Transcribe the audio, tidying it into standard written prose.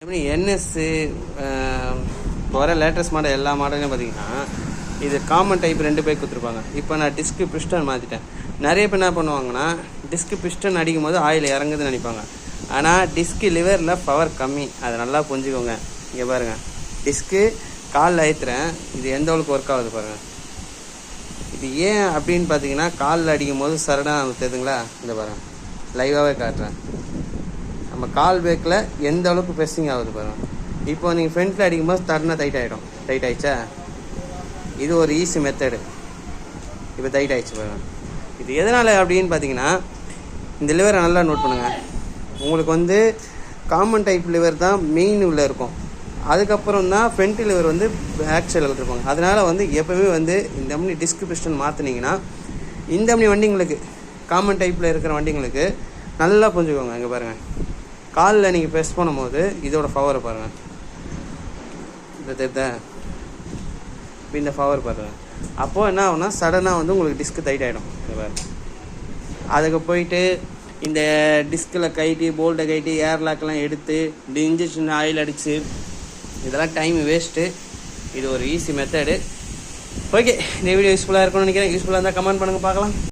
எப்படி என்எஸ்ஸு வர latest model எல்லா மாடலையும் பார்த்தீங்கன்னா இது காமன் டைப் 2 பேர் கொடுத்துருப்பாங்க. இப்போ நான் டிஸ்க்கு பிஸ்டன் மாற்றிட்டேன். நிறைய பேர் என்ன பண்ணுவாங்கன்னா டிஸ்க்கு பிஸ்டன் அடிக்கும் போது ஆயில் இறங்குதுன்னு நினைப்பாங்க. ஆனால் டிஸ்க்கு லிவரில் பவர் கம்மி, அதை நல்லா புரிஞ்சுக்கோங்க. இங்கே பாருங்கள், டிஸ்க்கு காலில் ஏற்றுறேன், இது எந்த அளவுக்கு ஒர்க் ஆகுது பாருங்கள். இது ஏன் அப்படின்னு பார்த்தீங்கன்னா காலில் அடிக்கும் போது சரடாக தெரியுதுங்களா, இந்த பாருங்கள் லைவாகவே காட்டுறேன். நம்ம கால் பேக்கில் எந்த அளவுக்கு ப்ரெஸ்ஸிங் ஆகுது பாருங்கள். இப்போ நீங்கள் ஃப்ரண்ட்டில் அடிக்கும்போது தடனா டைட் ஆகிடும். டைட் ஆகிடுச்சா, இது ஒரு ஈஸி மெத்தடு. இப்போ டைட் ஆகிடுச்சு பாருங்கள். இது எதனால் அப்படின்னு பார்த்தீங்கன்னா இந்த லிவரை நல்லா நோட் பண்ணுங்கள். உங்களுக்கு காமன் டைப் லிவர் தான் மெயின் உள்ள இருக்கும். அதுக்கப்புறம் தான் ஃப்ரண்ட் லிவர் பேக் சைடில் இருப்பாங்க. அதனால் எப்போவுமே இந்த மாதிரி டிஸ்க் பிஸ்டன் மாற்றினீங்கன்னா இந்த மாதிரி வண்டிங்களுக்கு காமன் டைப்பில் இருக்கிற வண்டிங்களுக்கு நல்லா புரிஞ்சுக்கோங்க. இங்கே பாருங்கள், காலில் நீங்கள் ப்ரெஸ் பண்ணும்போது இதோட பவரை பாருங்கள், இந்த தெரியுதா, இந்த பவர் பாருங்கள். அப்போது என்ன ஆகுனா சடனாக உங்களுக்கு டிஸ்க்கு டைட் ஆகிடும். பாருங்கள், அதுக்கு போயிட்டு இந்த டிஸ்கில் கைட்டி போல்ட்டை கைட்டி ஏர்லாக்கெலாம் எடுத்து இந்த இன்ஜெக்ஷன் ஆயில் அடித்து இதெல்லாம் டைம் வேஸ்ட்டு. இது ஒரு ஈஸி மெத்தடு. ஓகே, இந்த வீடியோ யூஸ்ஃபுல்லாக இருக்கும்னு நினைக்கிறேன். யூஸ்ஃபுல்லாக இருந்தால் கமெண்ட் பண்ணுங்கள், பார்க்கலாம்.